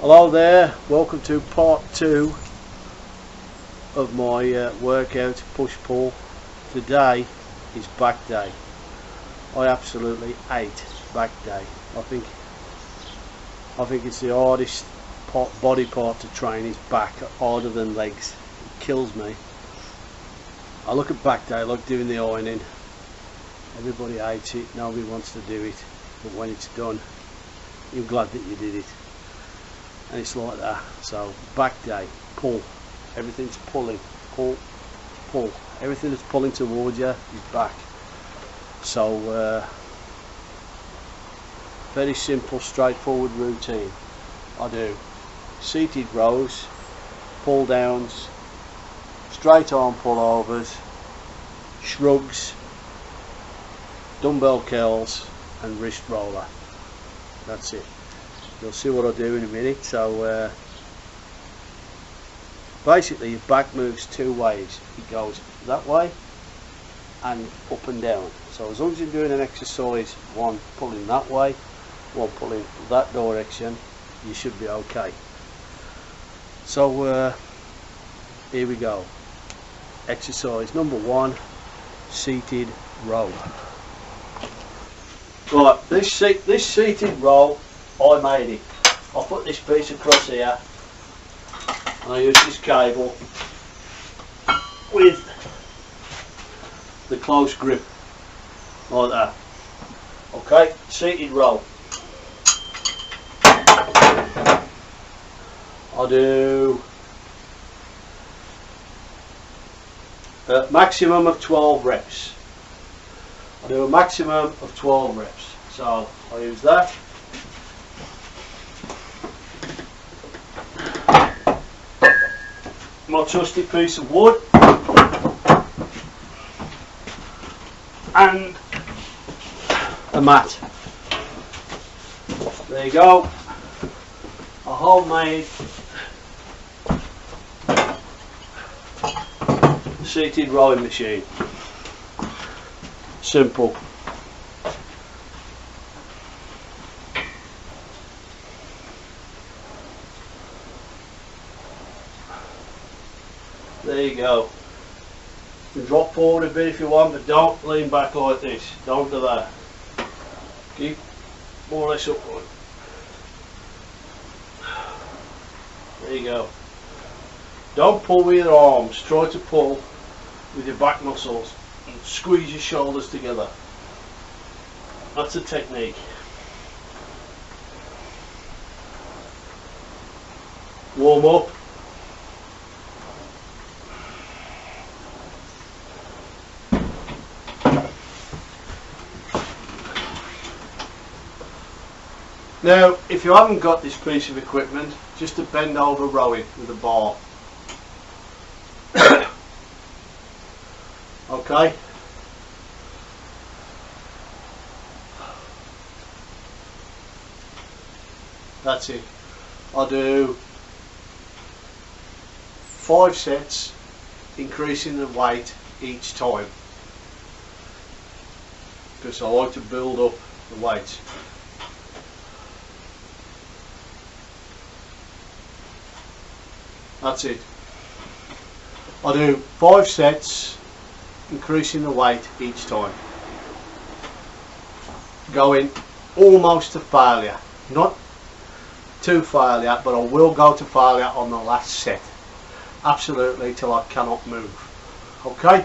Hello there, welcome to part 2 of my workout push-pull. Today is back day. I absolutely hate back day. I think it's the hardest body part to train is back, harder than legs. It kills me. I look at back day like doing the ironing. Everybody hates it, nobody wants to do it, but when it's done you're glad that you did it. And it's like that. So back day, pull, everything's pulling, pull, everything that's pulling towards you is back. So very simple, straightforward routine. I do seated rows, pull downs, straight arm pullovers, shrugs, dumbbell curls and wrist roller. That's it. You'll see what I do in a minute. So basically your back moves two ways. It goes that way and up and down. So as long as you're doing an exercise, one pulling that way, one pulling that direction, you should be okay. So here we go. Exercise number 1, seated row. Right, this seated row, I made it. I'll put this piece across here and I use this cable with the close grip like that. Okay, seated row. I do a maximum of 12 reps. I do a maximum of 12 reps. So I use that. My trusty piece of wood and a mat. There you go. A homemade seated rowing machine. Simple. There you go. You can drop forward a bit if you want, but don't lean back like this. Don't do that. Keep more or less upward. There you go. Don't pull with your arms. Try to pull with your back muscles and squeeze your shoulders together. That's a technique. Warm up. Now, if you haven't got this piece of equipment, just a bend over rowing with a bar. Okay. That's it. I'll do 5 sets, increasing the weight each time, because I like to build up the weights. That's it. I do 5 sets, increasing the weight each time. Going almost to failure. Not to failure, but I will go to failure on the last set. Absolutely, till I cannot move. Okay?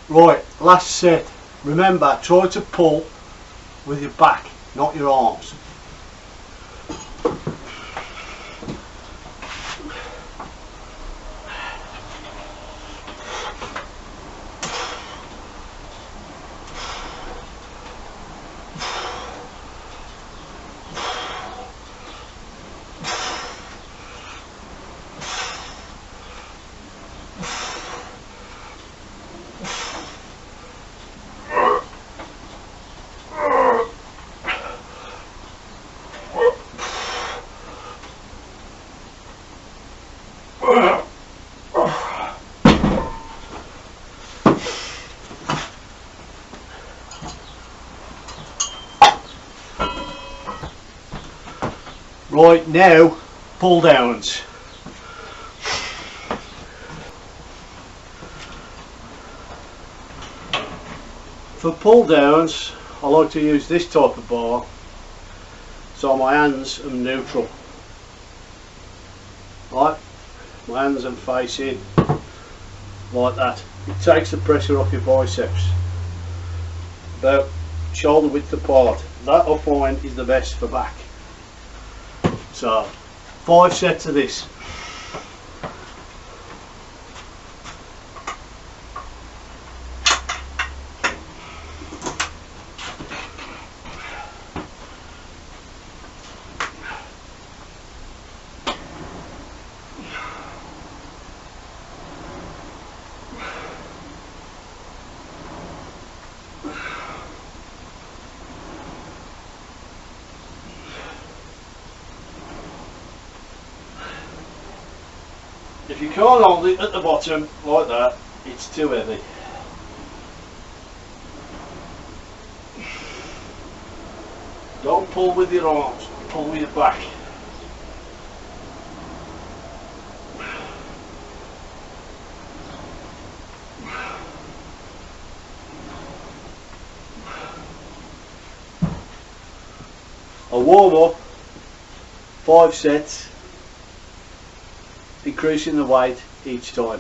Right, last set. Remember, try to pull with your back, not your arms. Right, now pull downs. For pull downs I like to use this type of bar so my hands are neutral. Right, my hands are facing like that. It takes the pressure off your biceps about shoulder width apart. That I find is the best for back. So 5 sets of this. If you can't hold it at the bottom like that, it's too heavy. Don't pull with your arms, pull with your back. A warm up, 5 sets, decreasing the weight each time.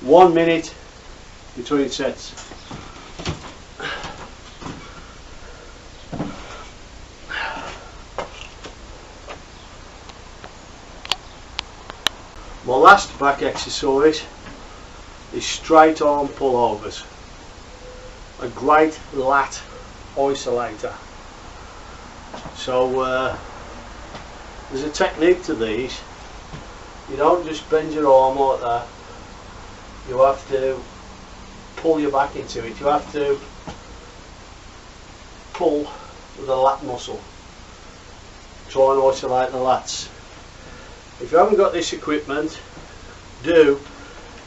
One minute between sets. My last back exercise is straight arm pullovers. A great lat isolator. So there's a technique to these. You don't just bend your arm like that. You have to pull your back into it. You have to pull with the lat muscle. Try and isolate the lats. If you haven't got this equipment, do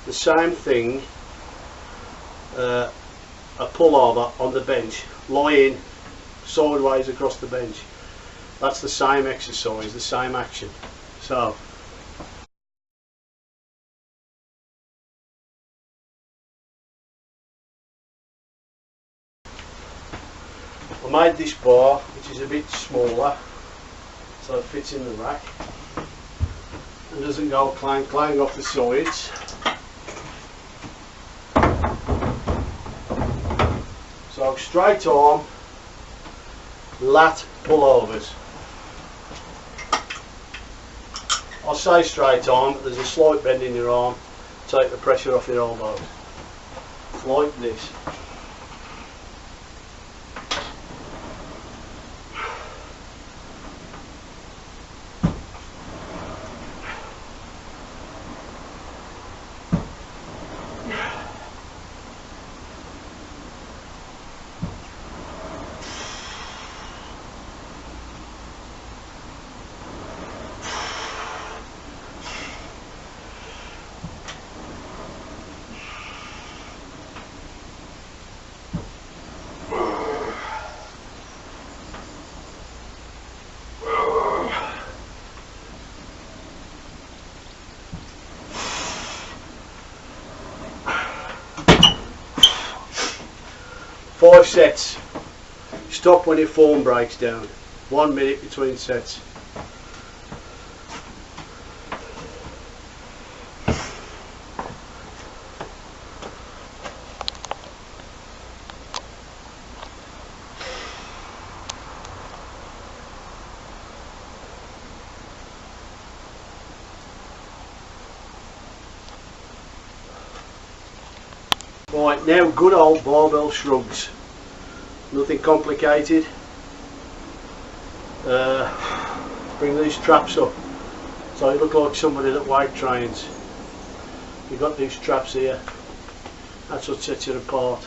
the same thing, a pullover on the bench, lying sideways across the bench. That's the same exercise, the same action. So I made this bar, which is a bit smaller, so it fits in the rack and doesn't go clang clang off the sides. So straight arm lat pullovers. I say straight arm, but there's a slight bend in your arm, take the pressure off your elbows. Like this. Five sets. Stop when your form breaks down. 1 minute between sets. Right, now good old barbell shrugs. Nothing complicated. Bring these traps up so you look like somebody that weight trains. You've got these traps here. That's what sets you apart.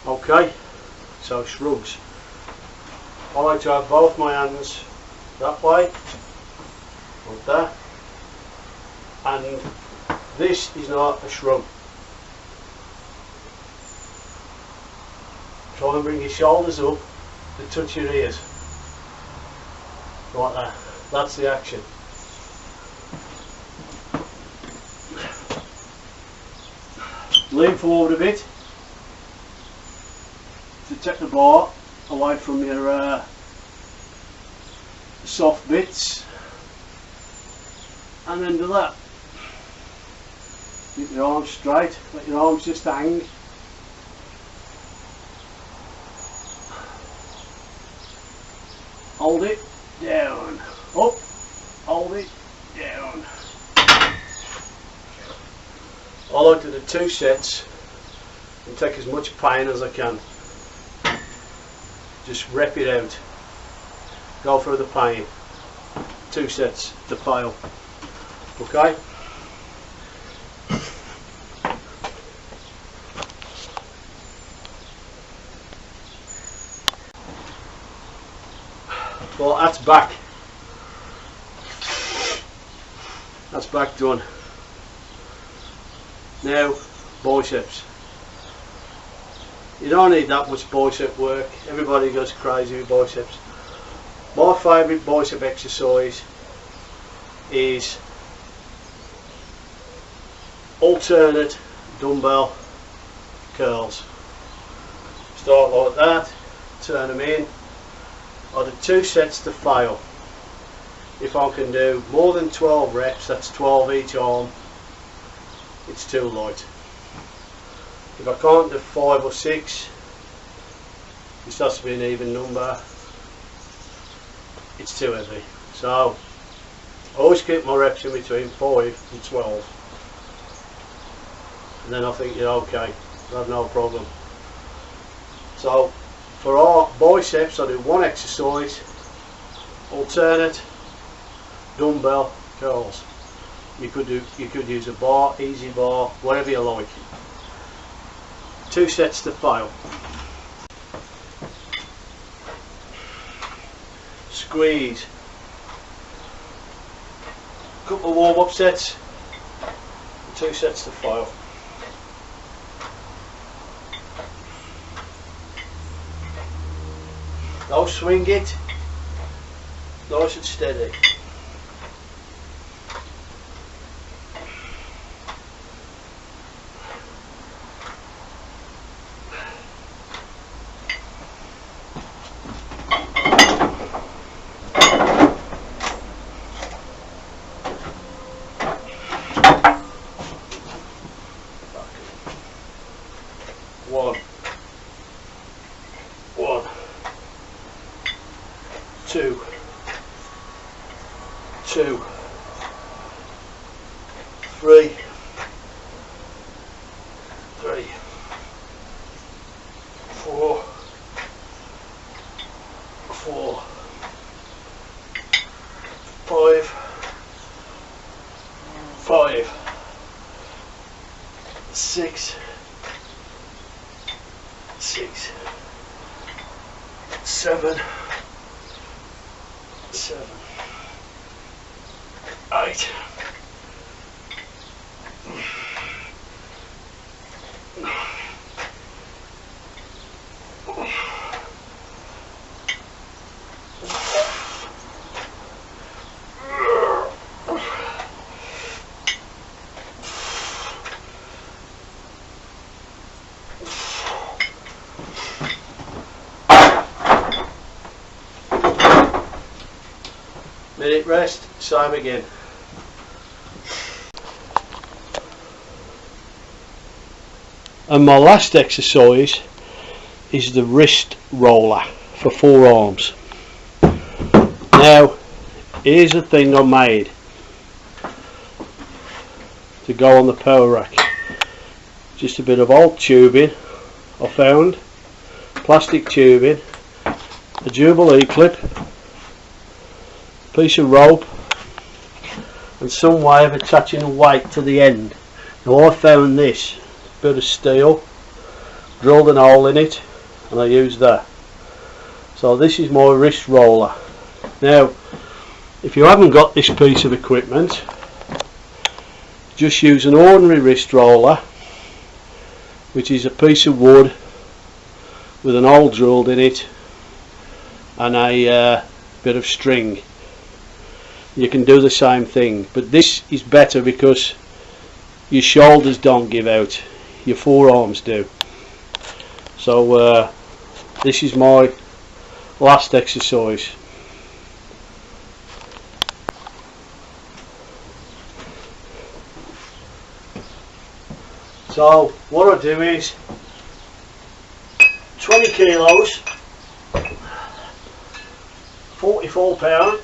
Okay, so shrugs. I like to have both my hands that way, like that, and this is not a shrug. Try and bring your shoulders up to touch your ears, like that. That's the action. Lean forward a bit to take the bar away from your soft bits, and then do that. Keep your arms straight, let your arms just hang. Hold it down, up, hold it down. I like to do 2 sets and take as much pain as I can. Just rep it out. Go through the pain. 2 sets to fail. Okay? Well, that's back. That's back done. Now, biceps. You don't need that much bicep work. Everybody goes crazy with biceps. My favourite bicep exercise is alternate dumbbell curls. Start like that, turn them in. I do 2 sets to fail. If I can do more than 12 reps, that's 12 each arm, it's too light. If I can't do 5 or 6, this has to be an even number, it's too heavy. So I always keep my reps in between 5 and 12, and then I think you're okay, I have no problem. So for our biceps, I do 1 exercise, alternate dumbbell curls. You could use a bar, easy bar, whatever you like. 2 sets to fail. Squeeze. Couple of warm-up sets. 2 sets to fail. Now swing it, nice and steady. One, 2, 3, 4, 5, 6, 7, 8, 9, minute rest, same again. And my last exercise is the wrist roller for 4 arms. Now, here's the thing I made to go on the power rack. Just a bit of old tubing I found, plastic tubing, a Jubilee clip, piece of rope, and some way of attaching a weight to the end. Now I found this bit of steel, drilled a hole in it, and I used that. So this is my wrist roller. Now if you haven't got this piece of equipment, just use an ordinary wrist roller, which is a piece of wood with an hole drilled in it and a bit of string. You can do the same thing, but this is better because your shoulders don't give out, your forearms do. So this is my last exercise. So what I do is 20 kilos, 44 pound,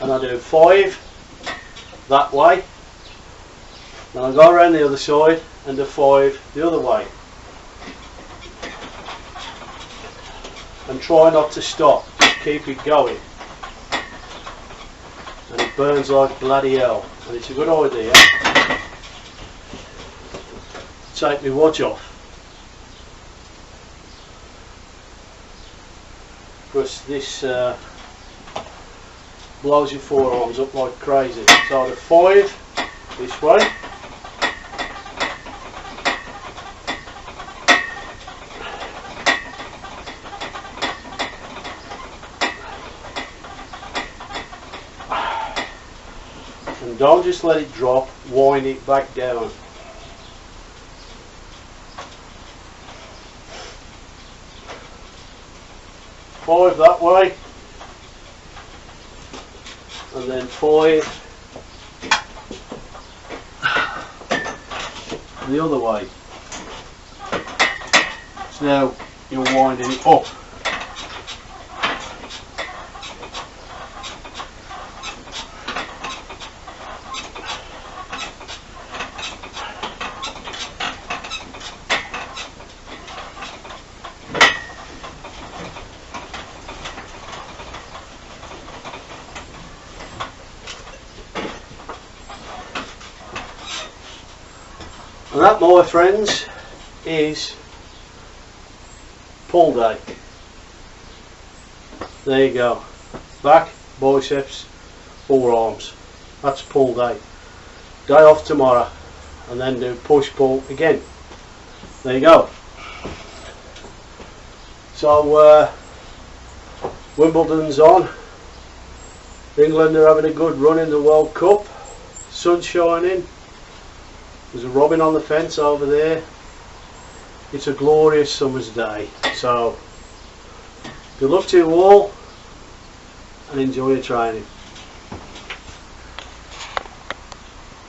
and I do 5 that way, then I go around the other side and do 5 the other way, and try not to stop, just keep it going, and it burns like bloody hell, and it's a good idea to take my watch off, because this blows your forearms up like crazy. So the 5 this way, and don't just let it drop, wind it back down. Five that way, and then 5 the other way. So now you're winding it up. And that, my friends, is pull day. There you go. Back, biceps, forearms. That's pull day. Day off tomorrow, and then do push pull again. There you go. So Wimbledon's on. England are having a good run in the World Cup. Sun's shining. There's a robin on the fence over there. It's a glorious summer's day. So good luck to you all, and enjoy your training.